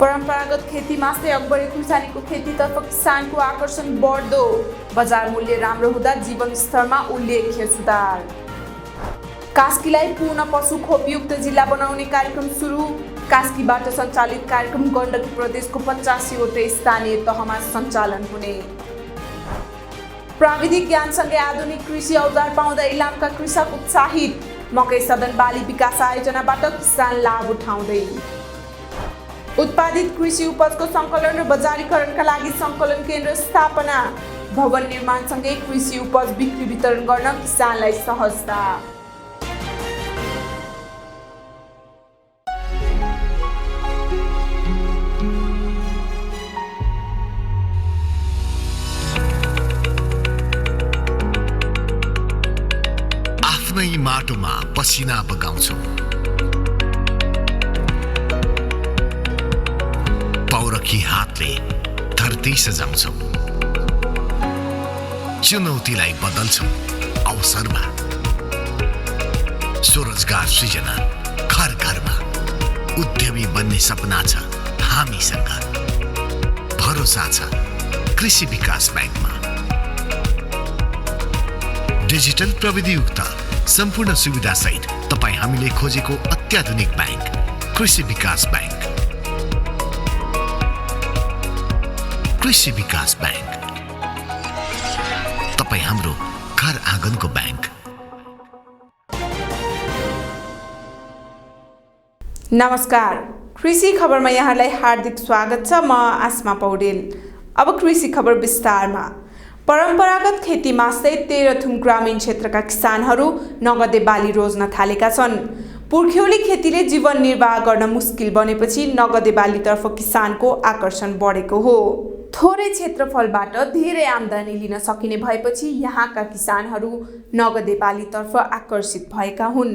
परम्परागत खेती मास्दै अकबरे खुर्सानीको खेतीतर्फ किसानको आकर्षण बढ्दो, बजार मूल्य राम्रो हुँदा जीवन स्तरमा उल्लेख्य सुधार। कास्कीलाई पूर्ण पशु खोपयुक्त जिल्ला बनाउने कार्यक्रम सुरु। कास्कीबाट सञ्चालित कार्यक्रम गण्डकी प्रदेशको 85वटै स्थानीय तहमा सञ्चालन हुने। प्राविधिक ज्ञानसँगै आधुनिक कृषि औजार पाउँदा इलामका कृषक उत्साहित। मकै सदन बाली विकास आयोजनाबाट किसान लाभ उठाउँदै। उत्पादित कृषि उपजको सङ्कलन र बजारीकरणका लागि सङ्कलन केन्द्र स्थापना। भवन निर्माणसँगै कृषि उपज बिक्री वितरण गर्न किसानलाई सहजता। आफ्नै माटोमा पसिना बगाउँछौ, पौरखी हातले धरती सजाउँछौ, चुनौतीलाई बदल्छौ अवसरमा। स्वरोजगार सृजना घर घरमा, उद्यमी बन्ने सपना छ हामीसँग। भरोसा छ कृषि विकास ब्याङ्कमा। डिजिटल प्रविधियुक्त सम्पूर्ण सुविधा सहित तपाईँ हामीले खोजेको अत्याधुनिक ब्याङ्क कृषि विकास ब्याङ्क। कृषि विकास ब्याङ्क, तपाईँ हाम्रो घर आँगनको ब्याङ्क। नमस्कार, कृषि खबरमा यहाँलाई हार्दिक स्वागत छ। म आसमा पौडेल। अब कृषि खबर विस्तारमा। परम्परागत खेती मास्दै तेह्रथुम ग्रामीण क्षेत्रका किसानहरू नगदे बाली रोज्न थालेका छन्। पुर्ख्यौली खेतीले जीवन निर्वाह गर्न मुस्किल बनेपछि नगदे बालीतर्फ किसानको आकर्षण बढेको हो। थोरै क्षेत्रफलबाट धेरै आम्दानी लिन सकिने भएपछि यहाँका किसानहरू नगदे बालीतर्फ आकर्षित भएका हुन्।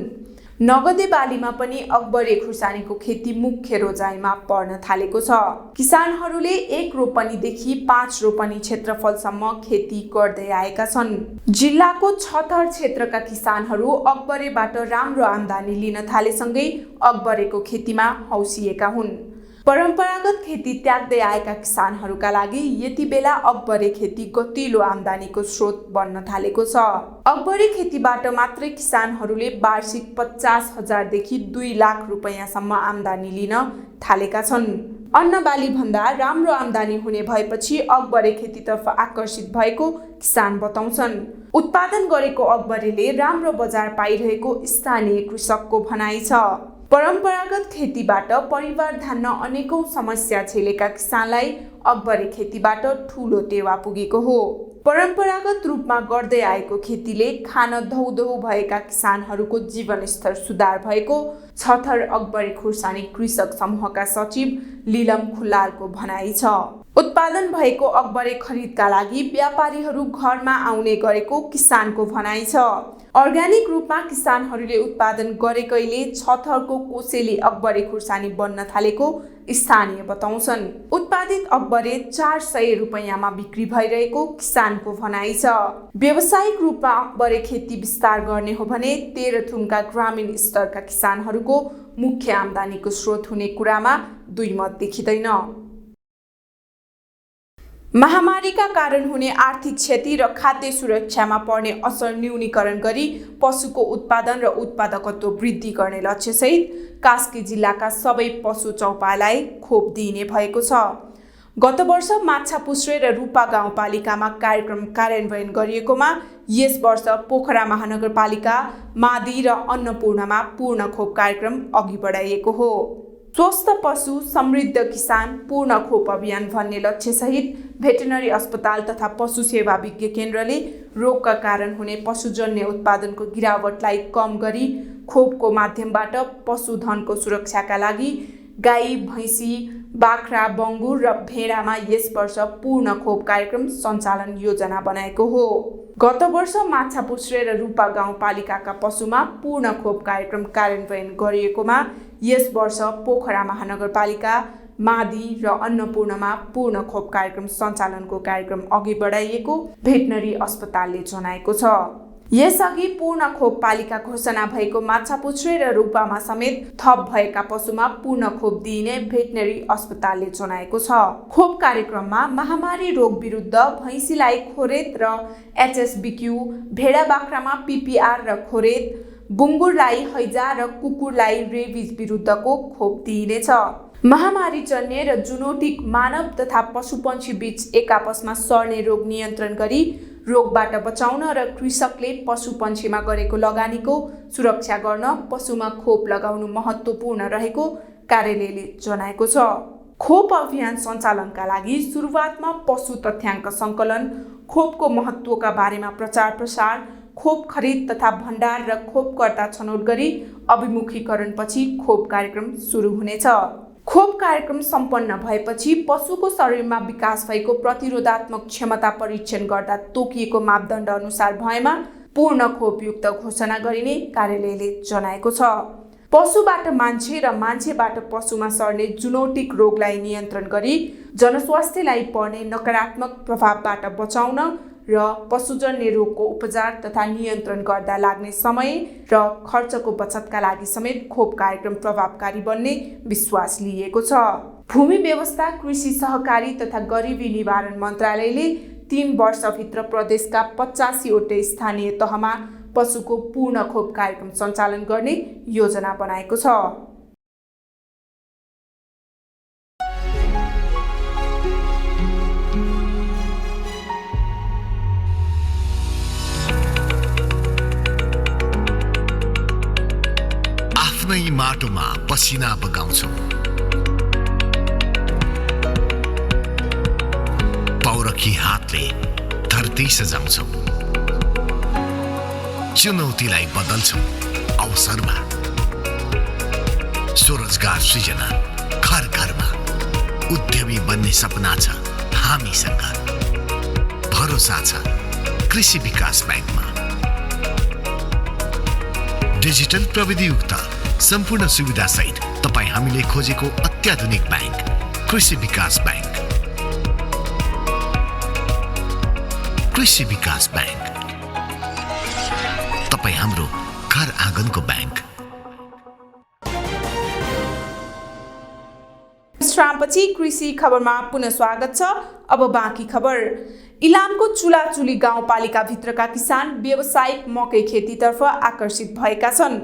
नगदे बालीमा पनि अकबरे खुर्सानीको खेती मुख्य रोजाइमा पर्न थालेको छ। किसानहरूले 1 रोपनीदेखि 5 रोपनी क्षेत्रफलसम्म खेती गर्दै आएका छन्। जिल्लाको छथर क्षेत्रका किसानहरू अकबरेबाट राम्रो आम्दानी लिन थालेसँगै अकबरेको खेतीमा हौसिएका हुन्। परम्परागत खेती त्याग्दै आएका किसानहरूका लागि यति बेला अकबरे खेती गतिलो आम्दानीको स्रोत बन्न थालेको छ। अकबरे खेतीबाट मात्रै किसानहरूले वार्षिक 50,000 देखि 2 लाख रुपैयाँसम्म आम्दानी लिन थालेका छन्। अन्न बाली भन्दा राम्रो आम्दानी हुने भएपछि अकबरे खेतीतर्फ आकर्षित भएको किसान बताउँछन्। उत्पादन गरेको अकबरेले राम्रो बजार पाइरहेको स्थानीय कृषकको भनाइ छ। परम्परागत खेतीबाट परिवार धान्न अनेकौं समस्या झेलेका किसानलाई अकबरे खेतीबाट ठूलो टेवा पुगेको हो। परम्परागत रूपमा गर्दै आएको खेतीले खान धौधौ भएका किसानहरूको जीवनस्तर सुधार भएको छथर अकबरे खुर्सानी कृषक समूहका सचिव लीलम खुलालको भनाइ छ। उत्पादन भएको अकबरे खरिदका लागि व्यापारीहरू घरमा आउने गरेको किसानको भनाइ छ। अर्ग्यानिक रूपमा किसानहरूले उत्पादन गरेकैले छथरको कोसेली अकबरे खुर्सानी बन्न थालेको स्थानीय बताउँछन्। उत्पादित अकबरे 400 रुपैयाँमा बिक्री भइरहेको किसानको भनाइ छ। व्यावसायिक रूपमा अकबरे खेती विस्तार गर्ने हो भने तेह्रथुमका ग्रामीण स्तरका किसानहरूको मुख्य आम्दानीको स्रोत हुने कुरामा दुई मत देखिँदैन। महामारीका कारण हुने आर्थिक क्षति र खाद्य सुरक्षामा पर्ने असर न्यूनीकरण गरी पशुको उत्पादन र उत्पादकत्व वृद्धि गर्ने लक्ष्यसहित कास्की जिल्लाका सबै पशु चौपालाई खोप दिइने भएको छ। गत वर्ष माछापुच्छ्रे र रूपा गाउँपालिकामा कार्यक्रम कार्यान्वयन गरिएकोमा यस वर्ष पोखरा महानगरपालिका, मादी र अन्नपूर्णमा पूर्ण खोप कार्यक्रम अघि बढाइएको हो। स्वस्थ पशु समृद्ध किसान पूर्ण खोप अभियान भन्ने लक्ष्यसहित भेटेनरी अस्पताल तथा पशु सेवा विज्ञ केन्द्रले रोगका कारण हुने पशुजन्य उत्पादनको गिरावटलाई कम गरी खोपको माध्यमबाट पशुधनको सुरक्षाका लागि गाई, भैँसी, बाख्रा, बङ्गुर र भेडामा यस वर्ष पूर्ण खोप कार्यक्रम सञ्चालन योजना बनाएको हो। गत वर्ष माछापुच्छ्रे र रूपा गाउँपालिकाका पशुमा पूर्ण खोप कार्यक्रम कार्यान्वयन गरिएकोमा यस वर्ष पोखरा महानगरपालिका, मादी र अन्नपूर्णमा पूर्ण खोप कार्यक्रम सञ्चालनको कार्यक्रम अघि बढाइएको भेटनरी अस्पतालले जनाएको छ। यसअघि पूर्ण खोप पालिका घोषणा भएको माछापुच्छ्रे र रूपामा समेत थप भएका पशुमा पूर्ण खोप दिइने भेटनरी अस्पतालले जनाएको छ। खोप कार्यक्रममा महामारी रोग विरुद्ध भैँसीलाई खोरेत र HSBQ, भेडा बाख्रामा PPR र खोरेत, बुङ्गुरलाई हैजा र कुकुरलाई रेबिज विरुद्धको खोप दिइनेछ। महामारी जन्य र जुनोटिक मानव तथा पशुपन्छी बीच एक आपसमा सर्ने रोग नियन्त्रण गरी रोगबाट बचाउन र कृषकले पशुपन्छीमा गरेको लगानीको सुरक्षा गर्न पशुमा खोप लगाउनु महत्त्वपूर्ण रहेको कार्यालयले जनाएको छ। खोप अभियान सञ्चालनका लागि सुरुवातमा पशु तथ्याङ्क सङ्कलन, खोपको महत्त्वका बारेमा प्रचार प्रसार, खोप खरिद तथा भण्डार र खोपकर्ता छनौट गरी अभिमुखीकरणपछि खोप कार्यक्रम सुरु हुनेछ। खोप कार्यक्रम सम्पन्न भएपछि पशुको शरीरमा विकास भएको प्रतिरोधात्मक क्षमता परीक्षण गर्दा तोकिएको मापदण्ड अनुसार भएमा पूर्ण खोपयुक्त घोषणा गरिने कार्यालयले जनाएको छ। पशुबाट मान्छे र मान्छेबाट पशुमा सर्ने जुनोटिक रोगलाई नियन्त्रण गरी जनस्वास्थ्यलाई पर्ने नकारात्मक प्रभावबाट बचाउन र पशुजन्य रोगको उपचार तथा नियन्त्रण गर्दा लाग्ने समय र खर्चको बचतका लागि समेत खोप कार्यक्रम प्रभावकारी बन्ने विश्वास लिएको छ। भूमि व्यवस्था, कृषि सहकारी तथा गरिबी निवारण मन्त्रालयले 3 वर्षभित्र प्रदेशका 85 वटै स्थानीय तहमा पशुको पूर्ण खोप कार्यक्रम सञ्चालन गर्ने योजना बनाएको छ। आफ्नै माटोमा पसिना बगाउँछौ, पौरखी हातले धरती सजाउँछौ, चुनौतीलाई बदल्छौ अवसरमा, स्वरोजगार सृजना घर घरमा, उद्यमी बन्ने सपना छ हामीसँग। भरोसा छ कृषि विकास ब्याङ्कमा। डिजिटल प्रविधियुक्त सम्पूर्ण सुविधा सहित तपाईँ हामीले खोजेको अत्याधुनिक ब्याङ्क कृषि विकास ब्याङ्क। कृषि विकास ब्याङ्क, तपाईँ हाम्रो घर आँगनको ब्याङ्क। विश्रामपछि कृषि खबरमा पुनः स्वागत छ। अब बाँकी खबर। इलामको चुलाचुली गाउँपालिकाभित्रका किसान व्यावसायिक मकै खेतीतर्फ आकर्षित भएका छन्।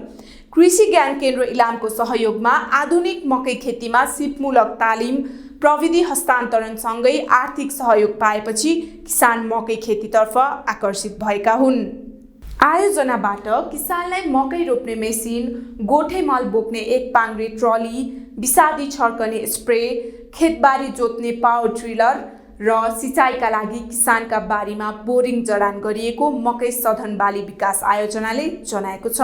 कृषि ज्ञान केन्द्र इलामको सहयोगमा आधुनिक मकै खेतीमा सिपमूलक तालिम, प्रविधि हस्तान्तरणसँगै आर्थिक सहयोग पाएपछि किसान मकै खेतीतर्फ आकर्षित भएका हुन्। आयोजनाबाट किसानलाई मकै रोप्ने मेसिन, गोठे मल बोक्ने 1 पाङ्ग्रे ट्रली, विषादी छर्कने स्प्रे, खेतबारी जोत्ने पावर ट्रिलर र सिँचाइका लागि किसानका बारीमा बोरिङ जडान गरिएको मकै सधन बाली विकास आयोजनाले जनाएको छ।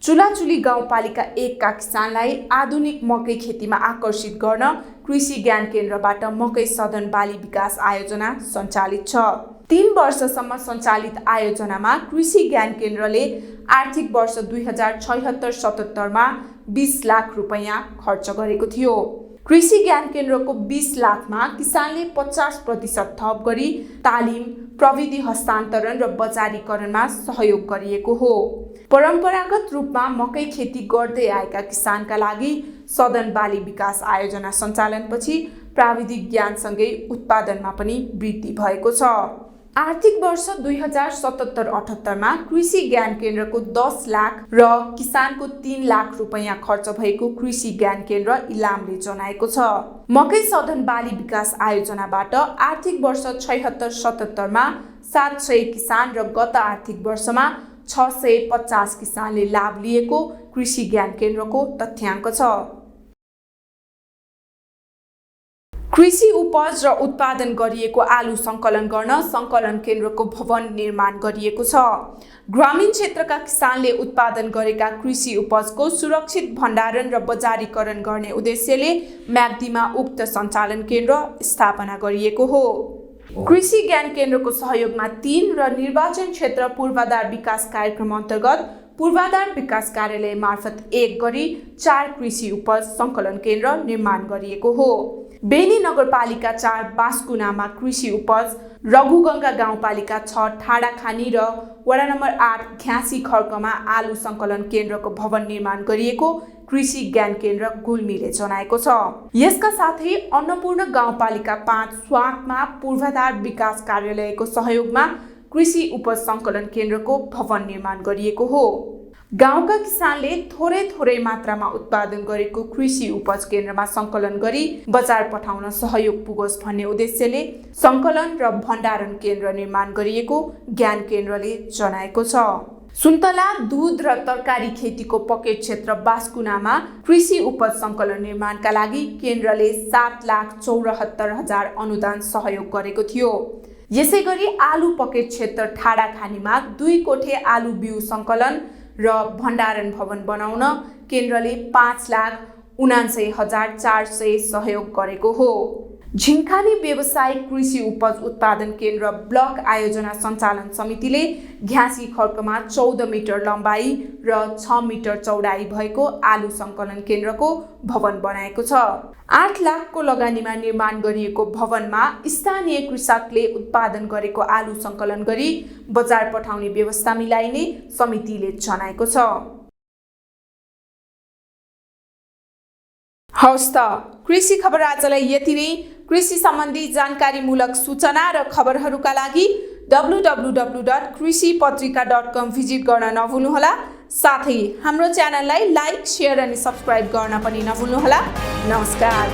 चुलाचुली गाउँपालिका 1 का किसानलाई आधुनिक मकै खेतीमा आकर्षित गर्न कृषि ज्ञान केन्द्रबाट मकै सधन बाली विकास आयोजना सञ्चालित छ। 3 वर्षसम्म सञ्चालित आयोजनामा कृषि ज्ञान केन्द्रले आर्थिक वर्ष 2076-77 मा 20 लाख रुपैयाँ खर्च गरेको थियो। कृषि ज्ञान केन्द्रको 20 लाखमा किसानले 50% थप गरी तालिम, प्रविधि हस्तान्तरण र बजारीकरणमा सहयोग गरिएको हो। परम्परागत रूपमा मकै खेती गर्दै आएका किसानका लागि सदन बाली विकास आयोजना सञ्चालनपछि प्राविधिक ज्ञानसँगै उत्पादनमा पनि वृद्धि भएको छ। आर्थिक वर्ष 2077-78 मा कृषि ज्ञान केन्द्रको 10 लाख र किसानको 3 लाख रुपैयाँ खर्च भएको कृषि ज्ञान केन्द्र इलामले जनाएको छ। मकै सधन बाली विकास आयोजनाबाट आर्थिक वर्ष 76-77 मा 700 किसान र गत आर्थिक वर्षमा 650 किसानले लाभ लिएको कृषि ज्ञान केन्द्रको तथ्याङ्क छ। कृषि उपज र उत्पादन गरिएको आलु सङ्कलन गर्न सङ्कलन केन्द्रको भवन निर्माण गरिएको छ। ग्रामीण क्षेत्रका किसानले उत्पादन गरेका कृषि उपजको सुरक्षित भण्डारण र बजारीकरण गर्ने उद्देश्यले म्याग्दीमा उक्त सञ्चालन केन्द्र स्थापना गरिएको हो। कृषि ज्ञान केन्द्रको सहयोगमा 3 र निर्वाचन क्षेत्र पूर्वाधार विकास कार्यक्रम अन्तर्गत पूर्वाधार विकास कार्यालय मार्फत 1 गरी 4 कृषि उपज सङ्कलन केन्द्र निर्माण गरिएको हो। बेनी नगरपालिका 4 बास्कुनामा कृषि उपज, रघुगङ्गा गाउँपालिका 6 ठाडाखानी र वडा नम्बर 8 घ्यासी खर्कमा आलु सङ्कलन केन्द्रको भवन निर्माण गरिएको कृषि ज्ञान केन्द्र गुल्मीले जनाएको छ। यसका साथै अन्नपूर्ण गाउँपालिका 5 स्वाकमा पूर्वाधार विकास कार्यालयको सहयोगमा कृषि उपज सङ्कलन केन्द्रको भवन निर्माण गरिएको हो। गाउँका किसानले थोरै मात्रामा उत्पादन गरेको कृषि उपज केन्द्रमा सङ्कलन गरी बजार पठाउन सहयोग पुगोस् भन्ने उद्देश्यले सङ्कलन र भण्डारण केन्द्र निर्माण गरिएको ज्ञान केन्द्रले जनाएको छ। सुन्तला, दूध र तरकारी खेतीको पकेट क्षेत्र बास्कुनामा कृषि उपज सङ्कलन निर्माणका लागि केन्द्रले 7,74,000 अनुदान सहयोग गरेको थियो। यसैगरी आलु पकेट क्षेत्र ठाडाखानीमा 2 कोठे आलु बिउ सङ्कलन र भण्डारण भवन बनाउन केन्द्रले 5,79,400 सहयोग गरेको हो। झिङखानी व्यावसायिक कृषि उपज उत्पादन केन्द्र ब्लक आयोजना सञ्चालन समितिले घ्यासी खर्कमा 14 मिटर लम्बाइ र 6 मिटर चौडाइ भएको आलु सङ्कलन केन्द्रको भवन बनाएको छ। 8 लाखको लगानीमा निर्माण गरिएको भवनमा स्थानीय कृषकले उत्पादन गरेको आलु सङ्कलन गरी बजार पठाउने व्यवस्था मिलाइने समितिले जनाएको छ। हवस् त कृषि खबर आजलाई यति नै। कृषि सम्बन्धी जानकारीमूलक सूचना र खबरहरूका लागि www.कृषिपत्रिका.com भिजिट गर्न नभुल्नुहोला। साथै हाम्रो च्यानललाई लाइक, सेयर अनि सब्स्क्राइब गर्न पनि नभुल्नुहोला। नमस्कार।